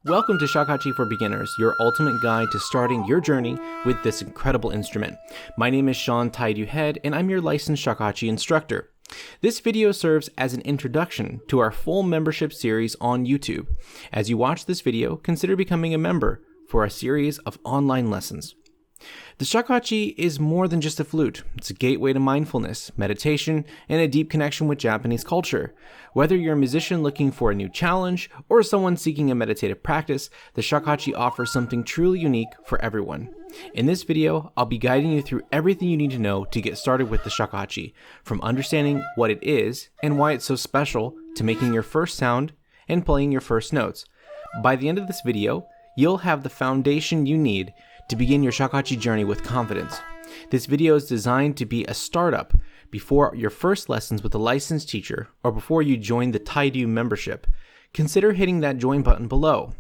Welcome to Shakuhachi for Beginners, your ultimate guide to starting your journey with this incredible instrument. My name is Tairyu, and I'm your licensed Shakuhachi instructor. This video serves as an introduction to our full membership series on YouTube. As you watch this video, consider becoming a member for a series of online lessons. The shakuhachi is more than just a flute. It's a gateway to mindfulness, meditation, and a deep connection with Japanese culture. Whether you're a musician looking for a new challenge or someone seeking a meditative practice, the shakuhachi offers something truly unique for everyone. In this video, I'll be guiding you through everything you need to know to get started with the shakuhachi, from understanding what it is and why it's so special to making your first sound and playing your first notes. By the end of this video, you'll have the foundation you need to begin your shakuhachi journey with confidence. This video is designed to be a startup before your first lessons with a licensed teacher or before you join the Tairyu membership. Consider hitting that join button below.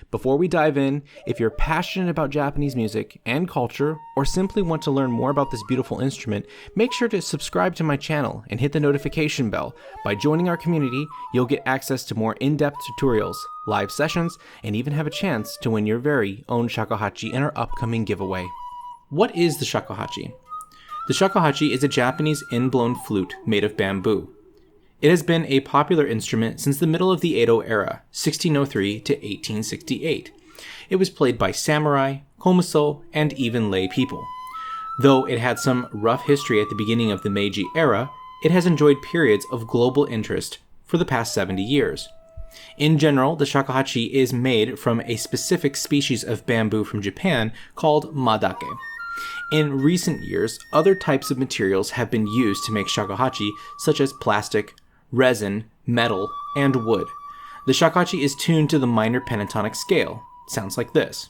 Before we dive in, if you're passionate about Japanese music and culture or simply want to learn more about this beautiful instrument, make sure to subscribe to my channel and hit the notification bell. By joining our community, you'll get access to more in-depth tutorials, live sessions, and even have a chance to win your very own shakuhachi in our upcoming giveaway. What is the shakuhachi? The shakuhachi is a Japanese in-blown flute made of bamboo. It has been a popular instrument since the middle of the Edo era, 1603 to 1868. It was played by samurai, komuso, and even lay people. Though it had some rough history at the beginning of the Meiji era, it has enjoyed periods of global interest for the past 70 years. In general, the shakuhachi is made from a specific species of bamboo from Japan called madake. In recent years, other types of materials have been used to make shakuhachi, such as plastic, resin, metal, and wood. The shakuhachi is tuned to the minor pentatonic scale. It sounds like this.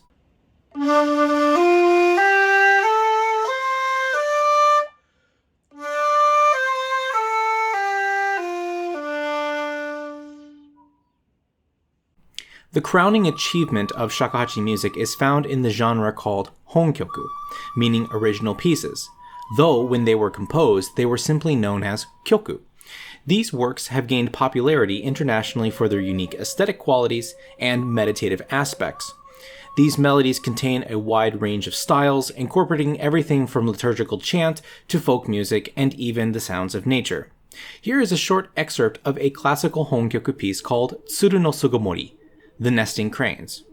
The crowning achievement of shakuhachi music is found in the genre called honkyoku, meaning original pieces, though when they were composed, they were simply known as kyoku. These works have gained popularity internationally for their unique aesthetic qualities and meditative aspects. These melodies contain a wide range of styles, incorporating everything from liturgical chant to folk music and even the sounds of nature. Here is a short excerpt of a classical honkyoku piece called Tsuru no Sugomori, The Nesting Cranes.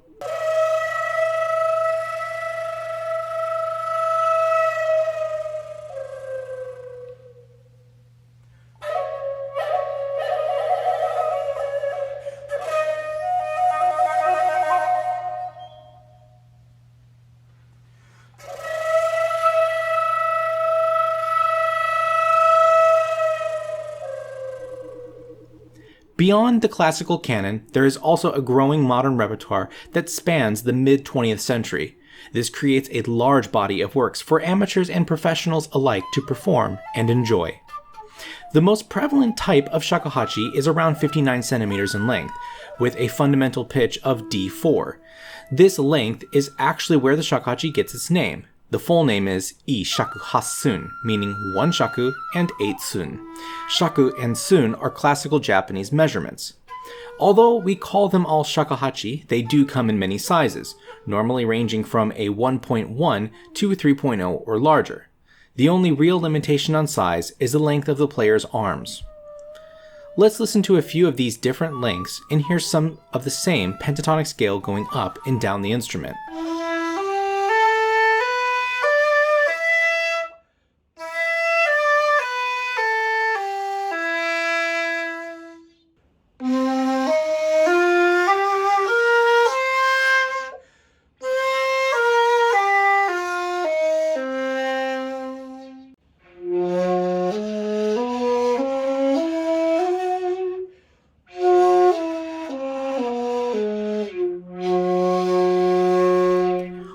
Beyond the classical canon, there is also a growing modern repertoire that spans the mid-20th century. This creates a large body of works for amateurs and professionals alike to perform and enjoy. The most prevalent type of shakuhachi is around 59 centimeters in length, with a fundamental pitch of D4. This length is actually where the shakuhachi gets its name. The full name is I shaku meaning 1 shaku and 8 sun. Shaku and sun are classical Japanese measurements. Although we call them all shakuhachi, they do come in many sizes, normally ranging from a 1.1 to a 3.0 or larger. The only real limitation on size is the length of the player's arms. Let's listen to a few of these different lengths and hear some of the same pentatonic scale going up and down the instrument.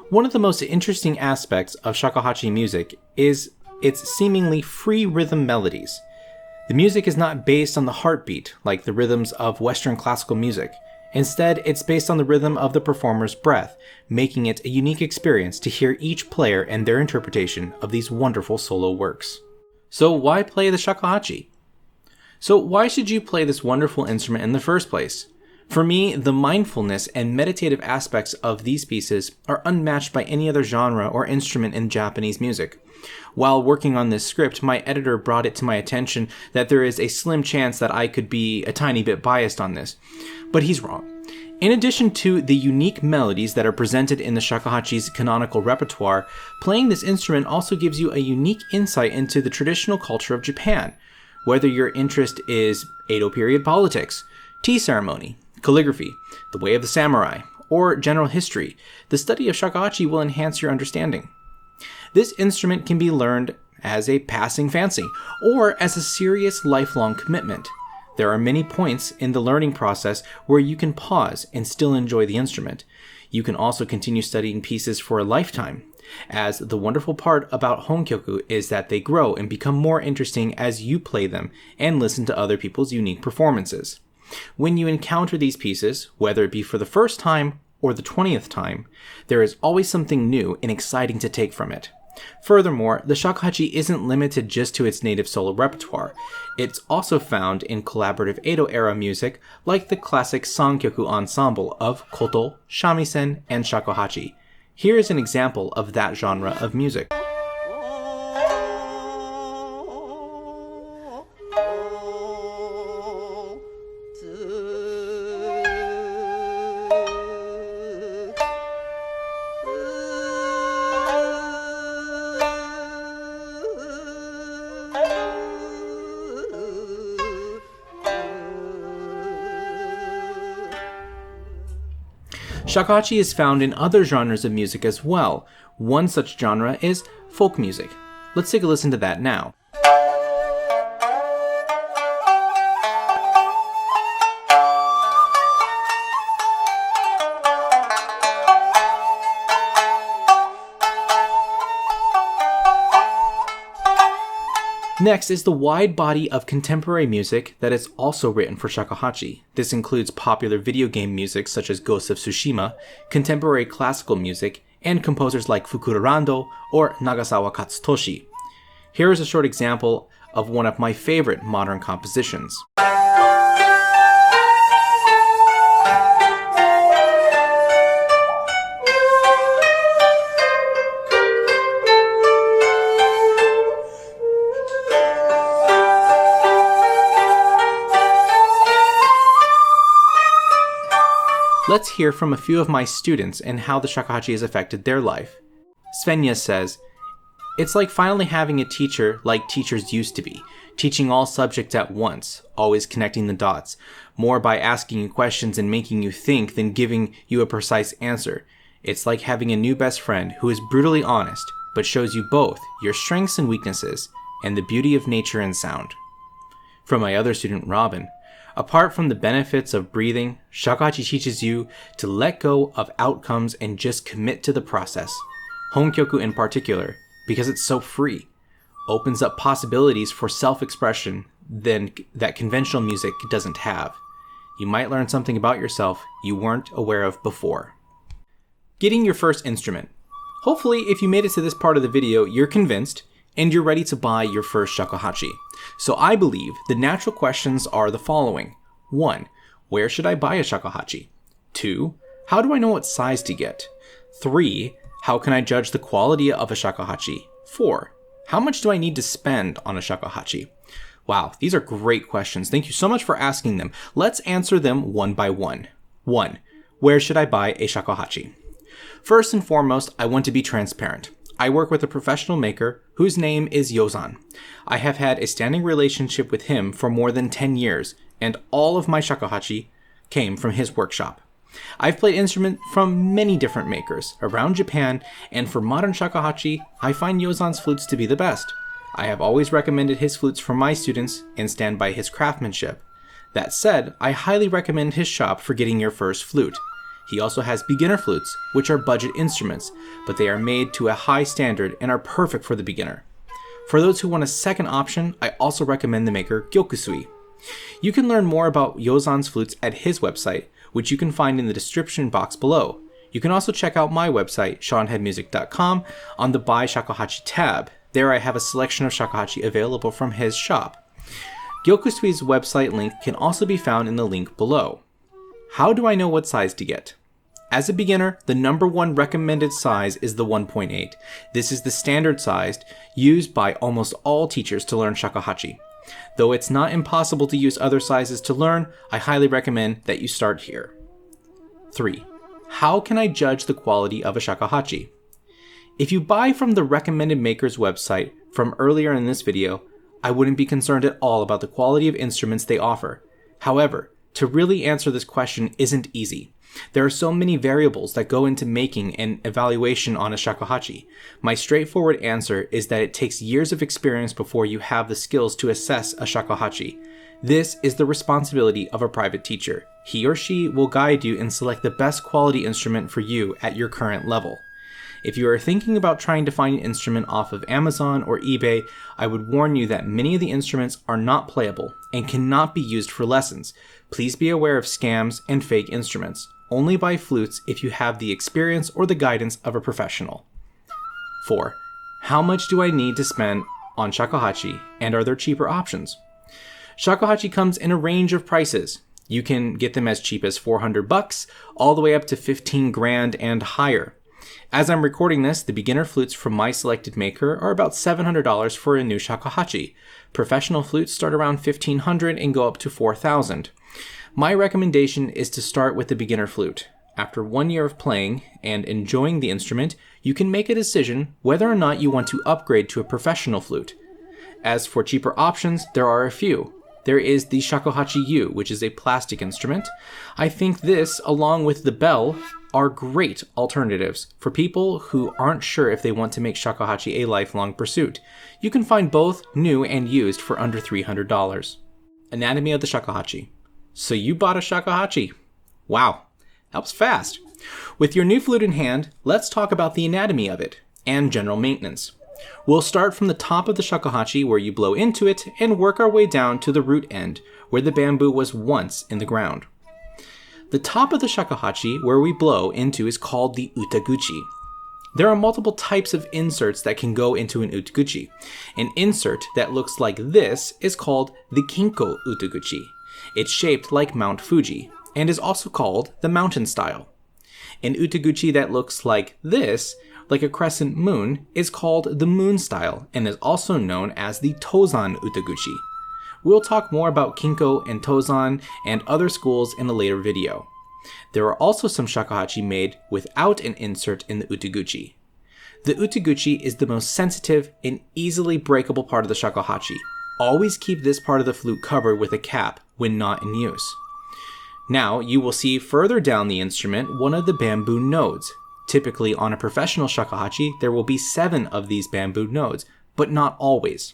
One of the most interesting aspects of shakuhachi music is its seemingly free rhythm melodies. The music is not based on the heartbeat like the rhythms of Western classical music. Instead, it's based on the rhythm of the performer's breath, making it a unique experience to hear each player and their interpretation of these wonderful solo works. So why play the shakuhachi? So why should you play this wonderful instrument in the first place? For me, the mindfulness and meditative aspects of these pieces are unmatched by any other genre or instrument in Japanese music. While working on this script, my editor brought it to my attention that there is a slim chance that I could be a tiny bit biased on this, but he's wrong. In addition to the unique melodies that are presented in the shakuhachi's canonical repertoire, playing this instrument also gives you a unique insight into the traditional culture of Japan. Whether your interest is Edo period politics, tea ceremony, calligraphy, the way of the samurai, or general history, the study of shakuhachi will enhance your understanding. This instrument can be learned as a passing fancy, or as a serious lifelong commitment. There are many points in the learning process where you can pause and still enjoy the instrument. You can also continue studying pieces for a lifetime, as the wonderful part about honkyoku is that they grow and become more interesting as you play them and listen to other people's unique performances. When you encounter these pieces, whether it be for the first time or the 20th time, there is always something new and exciting to take from it. Furthermore, the shakuhachi isn't limited just to its native solo repertoire. It's also found in collaborative Edo-era music like the classic Sankyoku ensemble of koto, shamisen, and shakuhachi. Here is an example of that genre of music. Shakuhachi is found in other genres of music as well. One such genre is folk music. Let's take a listen to that now. Next is the wide body of contemporary music that is also written for shakuhachi. This includes popular video game music such as Ghost of Tsushima, contemporary classical music, and composers like Fukuro Rando or Nagasawa Katsutoshi. Here is a short example of one of my favorite modern compositions. Let's hear from a few of my students and how the shakuhachi has affected their life. Svenja says, "It's like finally having a teacher like teachers used to be, teaching all subjects at once, always connecting the dots, more by asking you questions and making you think than giving you a precise answer. It's like having a new best friend who is brutally honest, but shows you both your strengths and weaknesses, and the beauty of nature and sound." From my other student, Robin, "Apart from the benefits of breathing, shakuhachi teaches you to let go of outcomes and just commit to the process. Honkyoku in particular, because it's so free, opens up possibilities for self-expression that conventional music doesn't have. You might learn something about yourself you weren't aware of before." Getting your first instrument. Hopefully, if you made it to this part of the video, you're convinced and you're ready to buy your first shakuhachi. So I believe the natural questions are the following. 1. Where should I buy a shakuhachi? 2. How do I know what size to get? 3. How can I judge the quality of a shakuhachi? 4. How much do I need to spend on a shakuhachi? Wow, these are great questions. Thank you so much for asking them. Let's answer them one by one. 1. Where should I buy a shakuhachi? First and foremost, I want to be transparent. I work with a professional maker whose name is Yozan. I have had a standing relationship with him for more than 10 years, and all of my shakuhachi came from his workshop. I've played instruments from many different makers around Japan, and for modern shakuhachi, I find Yozan's flutes to be the best. I have always recommended his flutes for my students and stand by his craftsmanship. That said, I highly recommend his shop for getting your first flute. He also has beginner flutes, which are budget instruments, but they are made to a high standard and are perfect for the beginner. For those who want a second option, I also recommend the maker Gyokusui. You can learn more about Yozan's flutes at his website, which you can find in the description box below. You can also check out my website, seanheadmusic.com, on the Buy Shakuhachi tab. There I have a selection of shakuhachi available from his shop. Gyokusui's website link can also be found in the link below. How do I know what size to get? As a beginner, the number one recommended size is the 1.8. This is the standard size used by almost all teachers to learn shakuhachi. Though it's not impossible to use other sizes to learn, I highly recommend that you start here. 3. How can I judge the quality of a shakuhachi? If you buy from the recommended maker's website from earlier in this video, I wouldn't be concerned at all about the quality of instruments they offer. However, to really answer this question isn't easy. There are so many variables that go into making an evaluation on a shakuhachi. My straightforward answer is that it takes years of experience before you have the skills to assess a shakuhachi. This is the responsibility of a private teacher. He or she will guide you and select the best quality instrument for you at your current level. If you are thinking about trying to find an instrument off of Amazon or eBay, I would warn you that many of the instruments are not playable and cannot be used for lessons. Please be aware of scams and fake instruments. Only buy flutes if you have the experience or the guidance of a professional. 4. How much do I need to spend on shakuhachi, and are there cheaper options? Shakuhachi comes in a range of prices. You can get them as cheap as $400 all the way up to 15 grand and higher. As I'm recording this, the beginner flutes from my selected maker are about $700 for a new shakuhachi. Professional flutes start around $1,500 and go up to $4,000. My recommendation is to start with the beginner flute. After 1 year of playing and enjoying the instrument, you can make a decision whether or not you want to upgrade to a professional flute. As for cheaper options, there are a few. There is the Shakuhachi U, which is a plastic instrument. I think this, along with the bell, are great alternatives for people who aren't sure if they want to make shakuhachi a lifelong pursuit. You can find both new and used for under $300. Anatomy of the shakuhachi. So you bought a shakuhachi. Wow, that was fast. With your new flute in hand, let's talk about the anatomy of it and general maintenance. We'll start from the top of the shakuhachi where you blow into it and work our way down to the root end where the bamboo was once in the ground. The top of the shakuhachi where we blow into is called the utaguchi. There are multiple types of inserts that can go into an utaguchi. An insert that looks like this is called the kinko utaguchi. It's shaped like Mount Fuji and is also called the mountain style. An utaguchi that looks like this, like a crescent moon, is called the moon style and is also known as the Tozan utaguchi. We'll talk more about kinko and tozan and other schools in a later video. There are also some shakuhachi made without an insert in the utaguchi. The utaguchi is the most sensitive and easily breakable part of the shakuhachi. Always keep this part of the flute covered with a cap when not in use. Now you will see further down the instrument one of the bamboo nodes. Typically on a professional shakuhachi there will be 7 of these bamboo nodes, but not always.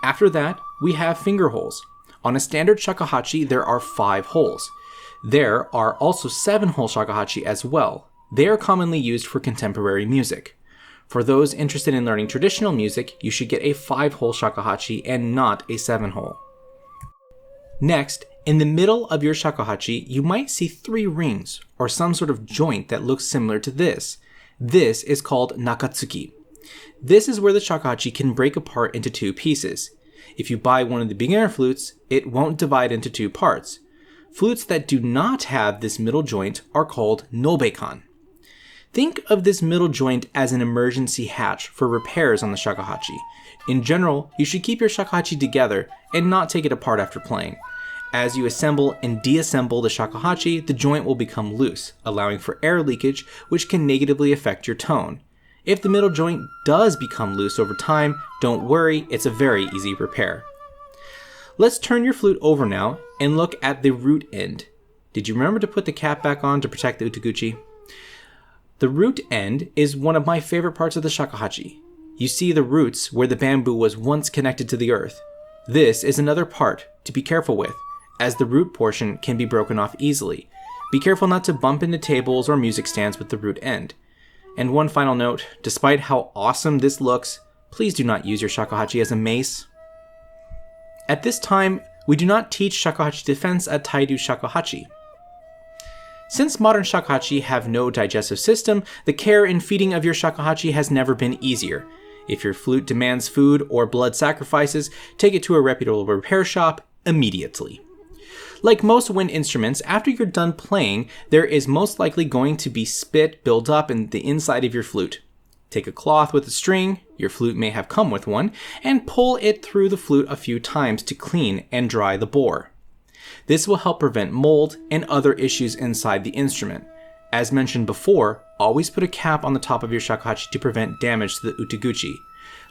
After that, we have finger holes. On a standard shakuhachi, there are 5 holes. There are also 7-hole shakuhachi as well. They are commonly used for contemporary music. For those interested in learning traditional music, you should get a 5-hole shakuhachi and not a 7-hole. Next, in the middle of your shakuhachi, you might see 3 rings, or some sort of joint that looks similar to this. This is called nakatsuki. This is where the shakuhachi can break apart into 2 pieces. If you buy one of the beginner flutes, it won't divide into 2 parts. Flutes that do not have this middle joint are called nobekan. Think of this middle joint as an emergency hatch for repairs on the shakuhachi. In general, you should keep your shakuhachi together and not take it apart after playing. As you assemble and deassemble the shakuhachi, the joint will become loose, allowing for air leakage, which can negatively affect your tone. If the middle joint does become loose over time, don't worry, it's a very easy repair. Let's turn your flute over now and look at the root end. Did you remember to put the cap back on to protect the utaguchi? The root end is one of my favorite parts of the shakuhachi. You see the roots where the bamboo was once connected to the earth. This is another part to be careful with, as the root portion can be broken off easily. Be careful not to bump into tables or music stands with the root end. And one final note, despite how awesome this looks, please do not use your shakuhachi as a mace. At this time, we do not teach shakuhachi defense at Tairyu Shakuhachi. Since modern shakuhachi have no digestive system, the care and feeding of your shakuhachi has never been easier. If your flute demands food or blood sacrifices, take it to a reputable repair shop immediately. Like most wind instruments, after you're done playing, there is most likely going to be spit build up in the inside of your flute. Take a cloth with a string, your flute may have come with one, and pull it through the flute a few times to clean and dry the bore. This will help prevent mold and other issues inside the instrument. As mentioned before, always put a cap on the top of your shakuhachi to prevent damage to the utaguchi.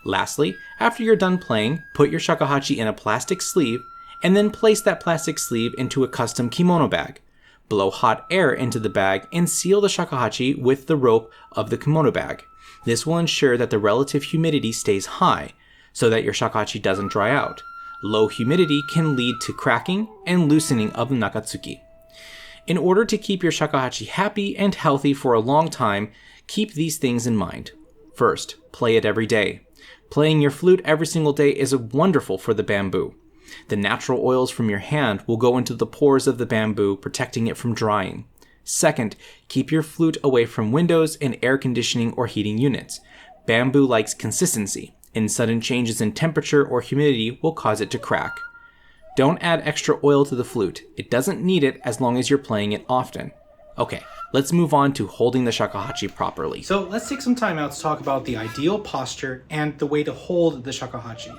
Lastly, after you're done playing, put your shakuhachi in a plastic sleeve and then place that plastic sleeve into a custom kimono bag. Blow hot air into the bag and seal the shakuhachi with the rope of the kimono bag. This will ensure that the relative humidity stays high so that your shakuhachi doesn't dry out. Low humidity can lead to cracking and loosening of the nakatsuki. In order to keep your shakuhachi happy and healthy for a long time, keep these things in mind. First, play it every day. Playing your flute every single day is wonderful for the bamboo. The natural oils from your hand will go into the pores of the bamboo, protecting it from drying. Second, keep your flute away from windows and air conditioning or heating units. Bamboo likes consistency, and sudden changes in temperature or humidity will cause it to crack. Don't add extra oil to the flute. It doesn't need it as long as you're playing it often. Okay, let's move on to holding the shakuhachi properly. So let's take some time out to talk about the ideal posture and the way to hold the shakuhachi.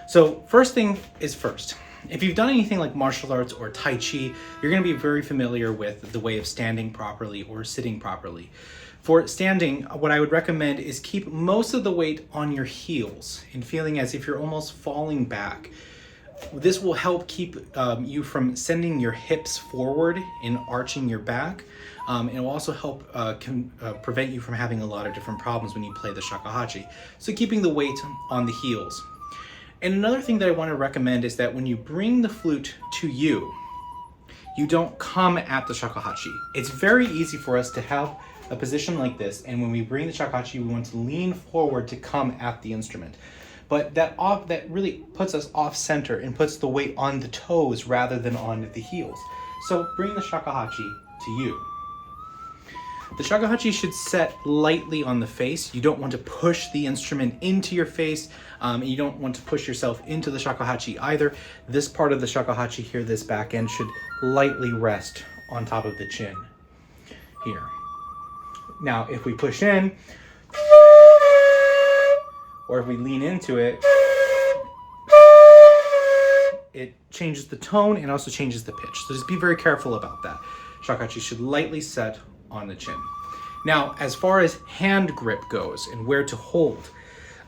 So first thing is first. If you've done anything like martial arts or Tai Chi, you're going to be very familiar with the way of standing properly or sitting properly. For standing, what I would recommend is keep most of the weight on your heels and feeling as if you're almost falling back. This will help keep you from sending your hips forward and arching your back. It will also help prevent you from having a lot of different problems when you play the shakuhachi. So keeping the weight on the heels. And another thing that I want to recommend is that when you bring the flute to you, you don't come at the shakuhachi. It's very easy for us to have a position like this, and when we bring the shakuhachi, we want to lean forward to come at the instrument. But that really puts us off center and puts the weight on the toes rather than on the heels. So bring the shakuhachi to you. The shakuhachi should set lightly on the face. You don't want to push the instrument into your face. You don't want to push yourself into the shakuhachi either. This part of the shakuhachi here, this back end, should lightly rest on top of the chin here. Now, if we push in, or if we lean into it, it changes the tone and also changes the pitch. So just be very careful about that. Shakuhachi should lightly set on the chin. Now, as far as hand grip goes and where to hold,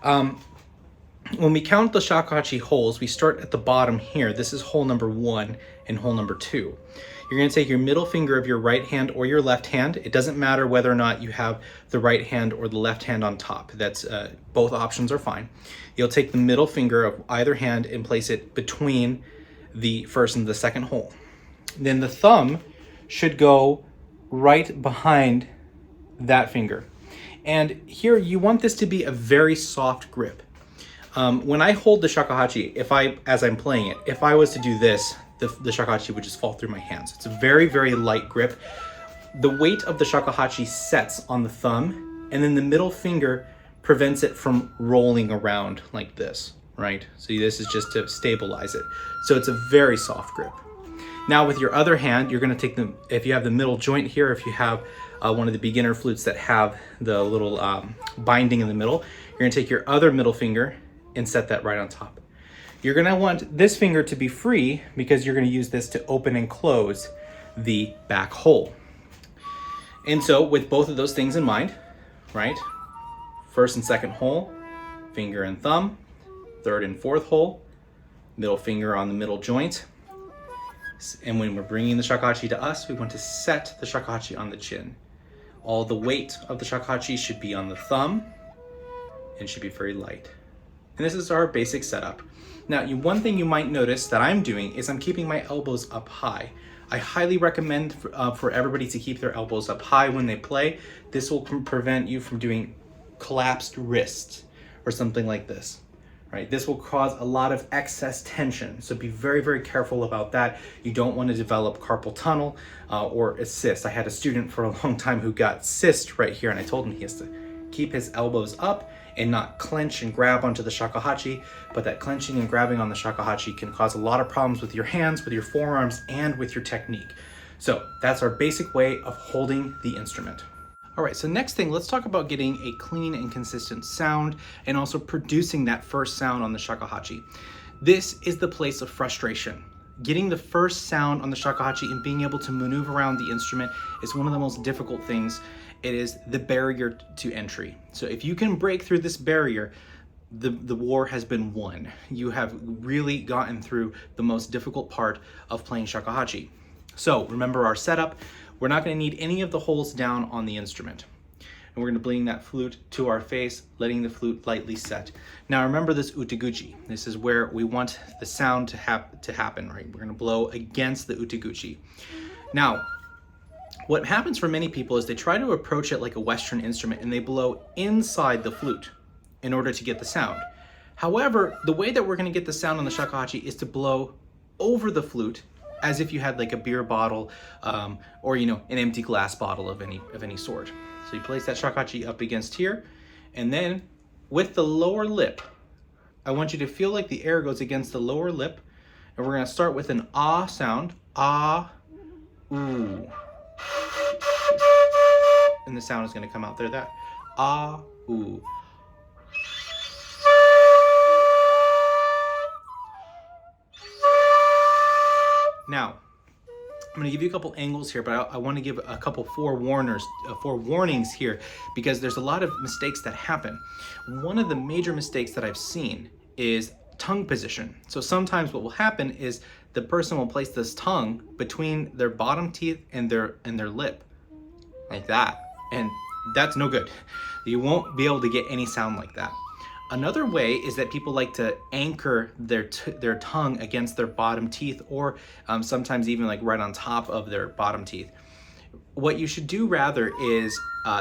when we count the shakuhachi holes, we start at the bottom here. This is hole number 1 and hole number 2. You're going to take your middle finger of your right hand or your left hand. It doesn't matter whether or not you have the right hand or the left hand on top. That's both options are fine. You'll take the middle finger of either hand and place it between the first and the second hole. Then the thumb should go right behind that finger. And here you want this to be a very soft grip. When I hold the shakuhachi, as I'm playing it, if I was to do this, the shakuhachi would just fall through my hands. It's a very, very light grip. The weight of the shakuhachi sets on the thumb, and then the middle finger prevents it from rolling around like this, right? So this is just to stabilize it. So it's a very soft grip. Now with your other hand, you're going to take if you have the middle joint here, if you have one of the beginner flutes that have the little binding in the middle, you're going to take your other middle finger and set that right on top. You're going to want this finger to be free because you're going to use this to open and close the back hole. And so with both of those things in mind, right? First and second hole, finger and thumb. Third and fourth hole, middle finger on the middle joint. And when we're bringing the shakuhachi to us, we want to set the shakuhachi on the chin. All the weight of the shakuhachi should be on the thumb and should be very light. And this is our basic setup. Now, one thing you might notice that I'm doing is I'm keeping my elbows up high. I highly recommend for everybody to keep their elbows up high when they play. This will prevent you from doing collapsed wrists or something like this. Right? This will cause a lot of excess tension, so be very, very careful about that. You don't want to develop carpal tunnel or a cyst. I had a student for a long time who got cyst right here, and I told him he has to keep his elbows up and not clench and grab onto the shakuhachi, but that clenching and grabbing on the shakuhachi can cause a lot of problems with your hands, with your forearms, and with your technique. So that's our basic way of holding the instrument. All right, so next thing, let's talk about getting a clean and consistent sound and also producing that first sound on the shakuhachi. This is the place of frustration. Getting the first sound on the shakuhachi and being able to maneuver around the instrument is one of the most difficult things. It is the barrier to entry. So if you can break through this barrier, the war has been won. You have really gotten through the most difficult part of playing shakuhachi. So remember our setup. We're not going to need any of the holes down on the instrument. And we're going to bring that flute to our face, letting the flute lightly set. Now remember this utaguchi. This is where we want the sound to happen, right? We're going to blow against the utaguchi. Now, what happens for many people is they try to approach it like a Western instrument and they blow inside the flute in order to get the sound. However, the way that we're going to get the sound on the shakuhachi is to blow over the flute as if you had like a beer bottle or an empty glass bottle of any sort. So you place that shakuhachi up against here, and then with the lower lip, I want you to feel like the air goes against the lower lip, and we're going to start with an ah sound, ah, ooh, and the sound is going to come out there, that ah, ooh. Now, I'm going to give you a couple angles here, but I want to give a couple forewarnings here, because there's a lot of mistakes that happen. One of the major mistakes that I've seen is tongue position. So sometimes what will happen is the person will place this tongue between their bottom teeth and their lip, like that, and that's no good. You won't be able to get any sound like that. Another way is that people like to anchor their tongue against their bottom teeth, or sometimes even like right on top of their bottom teeth. What you should do rather is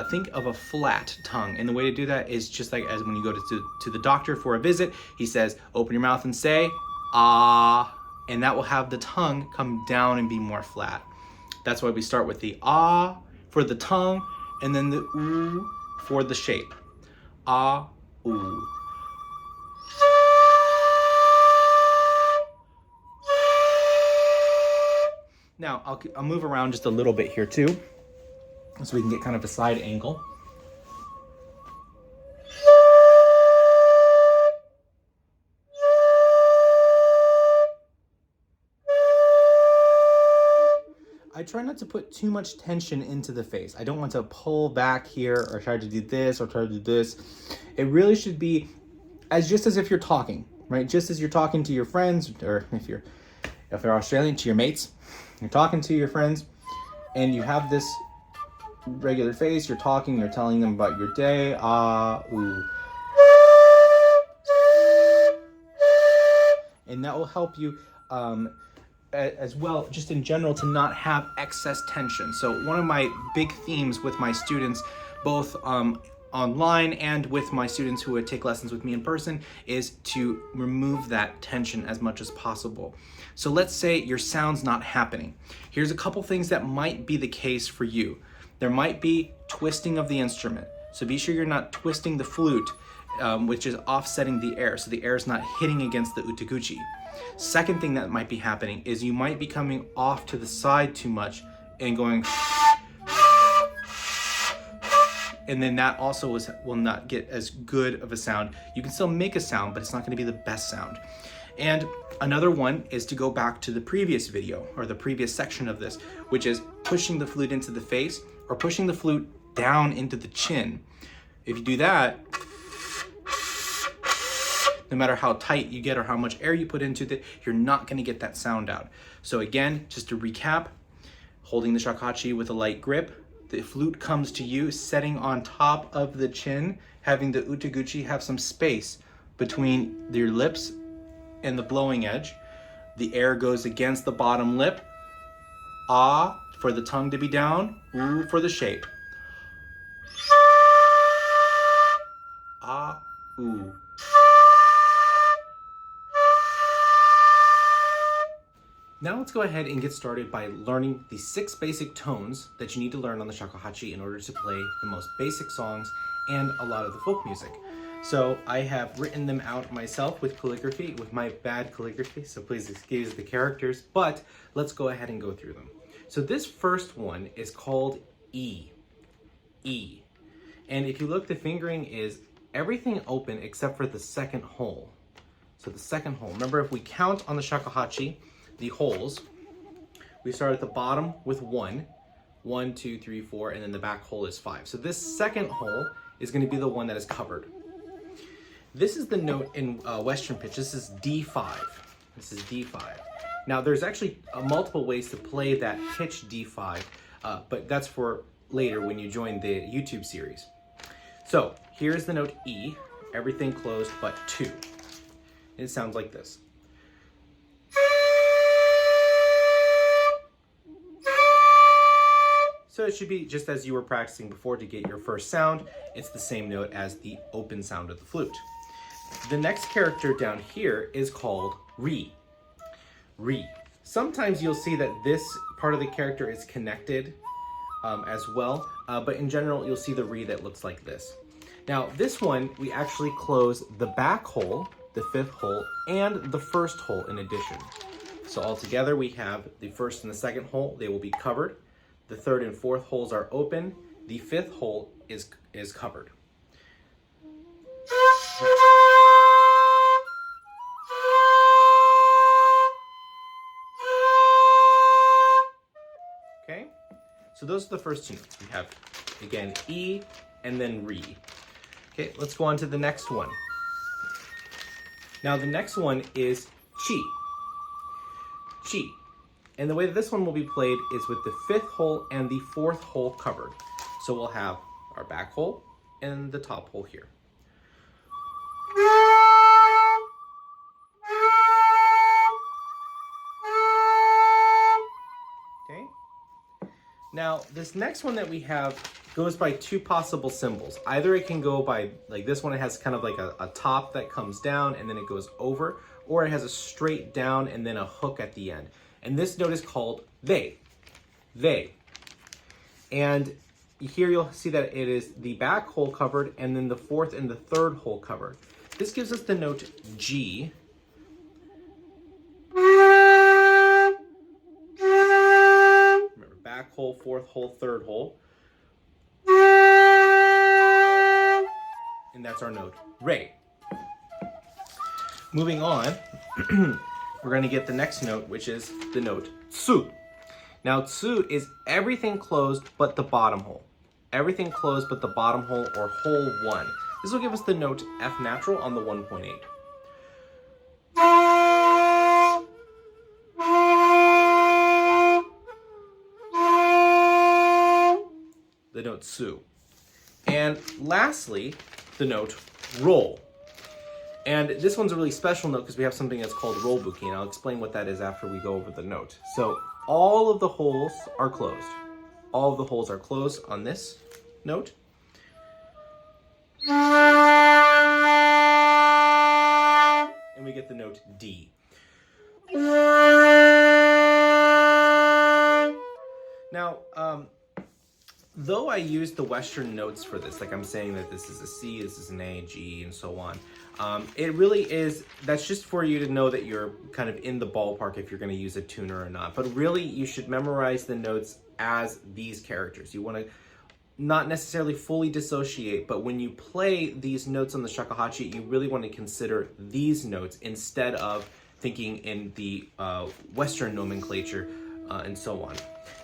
think of a flat tongue. And the way to do that is just like as when you go to the doctor for a visit, he says, open your mouth and say, ah, and that will have the tongue come down and be more flat. That's why we start with the ah for the tongue, and then the ooh for the shape. Ah, ooh. Now, I'll move around just a little bit here too, so we can get kind of a side angle. I try not to put too much tension into the face. I don't want to pull back here or try to do this or try to do this. It really should be just as if you're talking, right? Just as you're talking to your friends, or if you're Australian, to your mates. You're talking to your friends and you have this regular face, you're talking, you're telling them about your day, ah, ooh. And that will help you as well, just in general, to not have excess tension. So one of my big themes with my students, both online and with my students who would take lessons with me in person, is to remove that tension as much as possible. So let's say your sound's not happening. Here's a couple things that might be the case for you. There might be twisting of the instrument. So be sure you're not twisting the flute, which is offsetting the air, so the air is not hitting against the utaguchi. Second thing that might be happening is you might be coming off to the side too much and going, and then that also will not get as good of a sound. You can still make a sound, but it's not going to be the best sound. And another one is to go back to the previous video, or the previous section of this, which is pushing the flute into the face or pushing the flute down into the chin. If you do that, no matter how tight you get or how much air you put into it, you're not going to get that sound out. So again, just to recap, holding the shakuhachi with a light grip, the flute comes to you, setting on top of the chin, having the utaguchi have some space between your lips and the blowing edge. The air goes against the bottom lip. Ah for the tongue to be down, ooh for the shape. Ah, ooh. Now let's go ahead and get started by learning the 6 basic tones that you need to learn on the shakuhachi in order to play the most basic songs and a lot of the folk music. So I have written them out myself with calligraphy, with my bad calligraphy, so please excuse the characters, but let's go ahead and go through them. So this first one is called E. E. And if you look, the fingering is everything open except for the second hole. So the second hole, remember if we count on the shakuhachi, the holes, we start at the bottom with 1, 1, 2, 3, 4, and then the back hole is 5. So this second hole is going to be the one that is covered. This is the note in Western pitch. This is D5. This is D5. Now there's actually multiple ways to play that pitch D5, but that's for later when you join the YouTube series. So here's the note E, everything closed but 2. It sounds like this. So it should be just as you were practicing before to get your first sound. It's the same note as the open sound of the flute. The next character down here is called Re. Re. Sometimes you'll see that this part of the character is connected as well, but in general you'll see the Re that looks like this. Now this one, we actually close the back hole, the 5th hole, and the 1st hole in addition. So altogether we have the 1st and the 2nd hole, they will be covered. The 3rd and 4th holes are open. The 5th hole is covered. Okay, so those are the first 2 notes. We have, again, E and then Re. Okay, let's go on to the next one. Now the next one is Chi. Chi. And the way that this one will be played is with the 5th hole and the 4th hole covered. So we'll have our back hole and the top hole here. Okay. Now this next one that we have goes by 2 possible symbols. Either it can go by, like this one, it has kind of like a top that comes down and then it goes over, or it has a straight down and then a hook at the end. And this note is called they. They. And here you'll see that it is the back hole covered and then the 4th and the 3rd hole covered. This gives us the note G. Remember, back hole, 4th hole, 3rd hole. And that's our note Re. Moving on, we're going to get the next note, which is the note Tsu. Now Tsu is everything closed but the bottom hole. Everything closed but the bottom hole, or hole 1. This will give us the note F natural on the 1.8. The note Tsu. And lastly, the note Roll. And this one's a really special note because we have something that's called rollbuki, and I'll explain what that is after we go over the note. So all of the holes are closed. All of the holes are closed on this note. And we get the note D. Now, though I use the Western notes for this, like I'm saying that this is a C, this is an A, G, and so on, it really is, that's just for you to know that you're kind of in the ballpark if you're going to use a tuner or not. But really, you should memorize the notes as these characters. You want to not necessarily fully dissociate, but when you play these notes on the shakuhachi, you really want to consider these notes instead of thinking in the Western nomenclature and so on.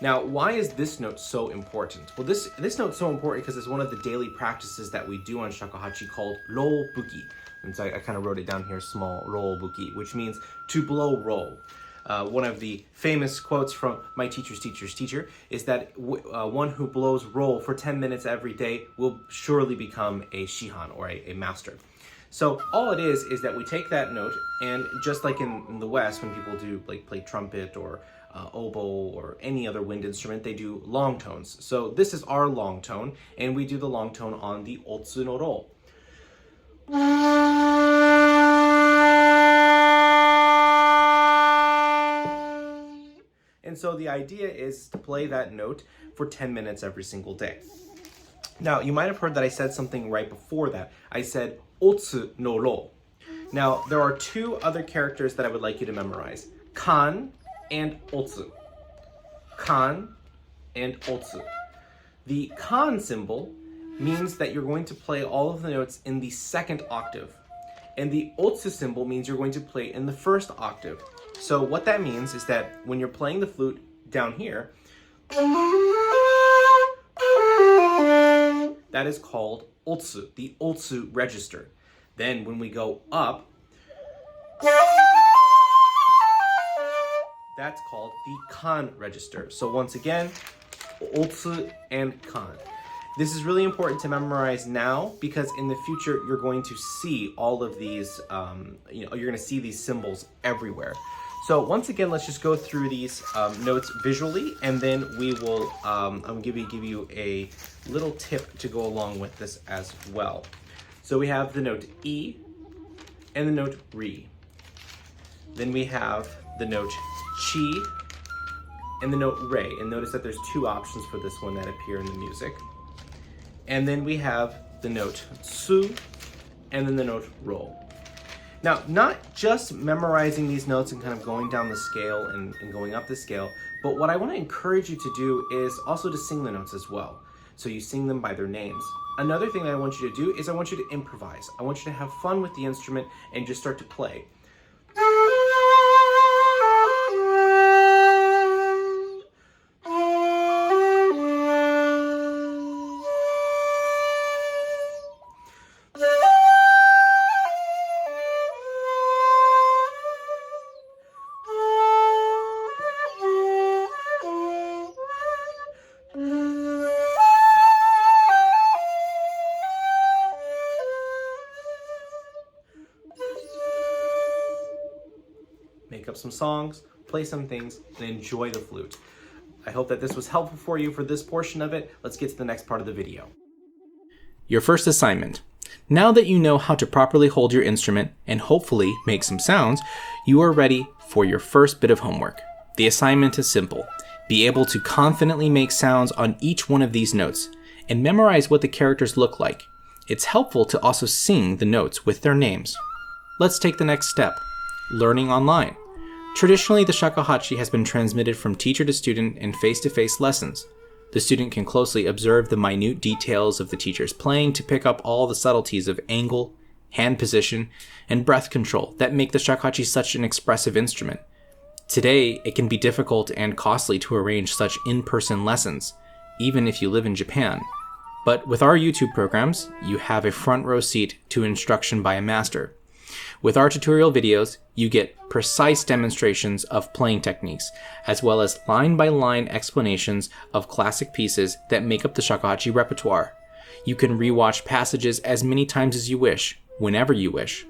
Now, why is this note so important? Well, this note's so important because it's one of the daily practices that we do on shakuhachi called rollbuki. And so I kind of wrote it down here, small, rollbuki, which means to blow roll. One of the famous quotes from my teacher's teacher's teacher is that one who blows roll for 10 minutes every day will surely become a shihan, or a master. So all it is that we take that note, and just like in the West, when people do like play trumpet or oboe or any other wind instrument, they do long tones. So this is our long tone, and we do the long tone on the otsu no ro. And so the idea is to play that note for 10 minutes every single day. Now, you might have heard that I said something right before that. I said otsu no ro. Now, there are two other characters that I would like you to memorize. Kan and otsu. Kan and otsu. The kan symbol means that you're going to play all of the notes in the second octave. And the otsu symbol means you're going to play in the first octave. So what that means is that when you're playing the flute down here, that is called otsu, the otsu register. Then when we go up, that's called the kan register. So once again, otsu and kan. This is really important to memorize now because in the future you're going to see all of these, you're going to see these symbols everywhere. So once again, let's just go through these notes visually, and then we will, I'm going to give you a little tip to go along with this as well. So we have the note E and the note Re. Then we have the note Chi and the note Re. And notice that there's two options for this one that appear in the music. And then we have the note Su and then the note Ro. Now, not just memorizing these notes and kind of going down the scale and going up the scale, but what I want to encourage you to do is also to sing the notes as well. So you sing them by their names. Another thing that I want you to do is I want you to improvise. I want you to have fun with the instrument and just start to play. Make up some songs, play some things, and enjoy the flute. I hope that this was helpful for you for this portion of it. Let's get to the next part of the video. Your first assignment. Now that you know how to properly hold your instrument and hopefully make some sounds, you are ready for your first bit of homework. The assignment is simple. Be able to confidently make sounds on each one of these notes and memorize what the characters look like. It's helpful to also sing the notes with their names. Let's take the next step. Learning online. Traditionally, the shakuhachi has been transmitted from teacher to student in face-to-face lessons. The student can closely observe the minute details of the teacher's playing to pick up all the subtleties of angle, hand position, and breath control that make the shakuhachi such an expressive instrument. Today, it can be difficult and costly to arrange such in-person lessons, even if you live in Japan. But with our YouTube programs, you have a front row seat to instruction by a master. With our tutorial videos, you get precise demonstrations of playing techniques, as well as line-by-line explanations of classic pieces that make up the shakuhachi repertoire. You can rewatch passages as many times as you wish, whenever you wish.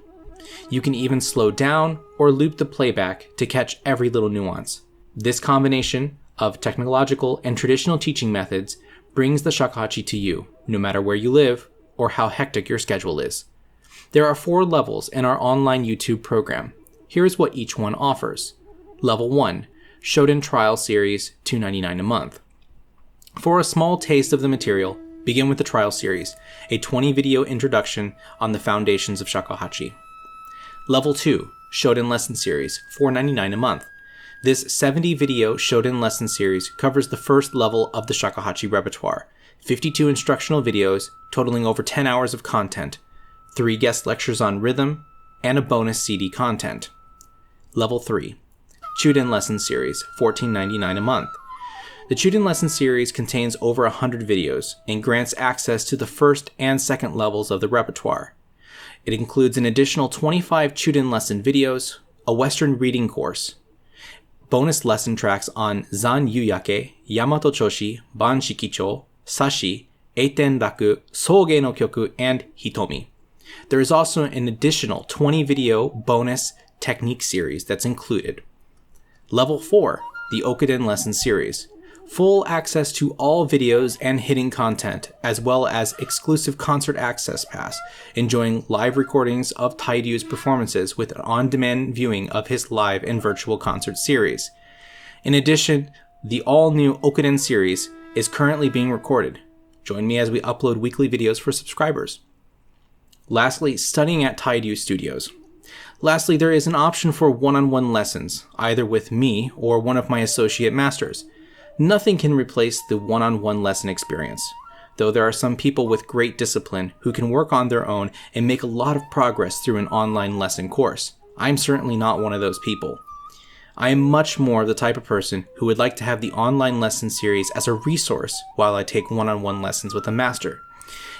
You can even slow down or loop the playback to catch every little nuance. This combination of technological and traditional teaching methods brings the shakuhachi to you, no matter where you live or how hectic your schedule is. There are 4 levels in our online YouTube program. Here is what each one offers. Level 1, Shoten Trial Series, $2.99 a month. For a small taste of the material, begin with the Trial Series, a 20-video introduction on the foundations of shakuhachi. Level 2, Shoten Lesson Series, $4.99 a month. This 70-video Shoten Lesson Series covers the first level of the shakuhachi repertoire, 52 instructional videos totaling over 10 hours of content, 3 guest lectures on rhythm, and a bonus CD content. Level 3, Chuden Lesson Series, $14.99 a month. The Chuden Lesson Series contains over 100 videos and grants access to the first and second levels of the repertoire. It includes an additional 25 Chuden lesson videos, a Western reading course, bonus lesson tracks on Zan Yuyake, Yamato Choshi, Ban Shikicho, Sashi, Eiten Raku, Soge no Kyoku, and Hitomi. There is also an additional 20-video bonus technique series that's included. Level 4, the Okuden Lesson Series. Full access to all videos and hidden content, as well as exclusive concert access pass, enjoying live recordings of Tairyu's performances with an on-demand viewing of his live and virtual concert series. In addition, the all-new Okuden series is currently being recorded. Join me as we upload weekly videos for subscribers. Lastly, studying at Tairyu Studios. Lastly, there is an option for one-on-one lessons, either with me or one of my associate masters. Nothing can replace the one-on-one lesson experience, though there are some people with great discipline who can work on their own and make a lot of progress through an online lesson course. I'm certainly not one of those people. I am much more the type of person who would like to have the online lesson series as a resource while I take one-on-one lessons with a master.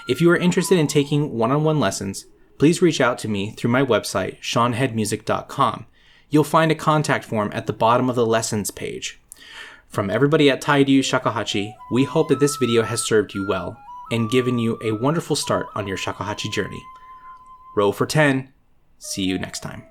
If you are interested in taking one-on-one lessons, please reach out to me through my website, seanheadmusic.com. You'll find a contact form at the bottom of the lessons page. From everybody at Tairyu Shakuhachi, we hope that this video has served you well and given you a wonderful start on your Shakuhachi journey. Row for 10. See you next time.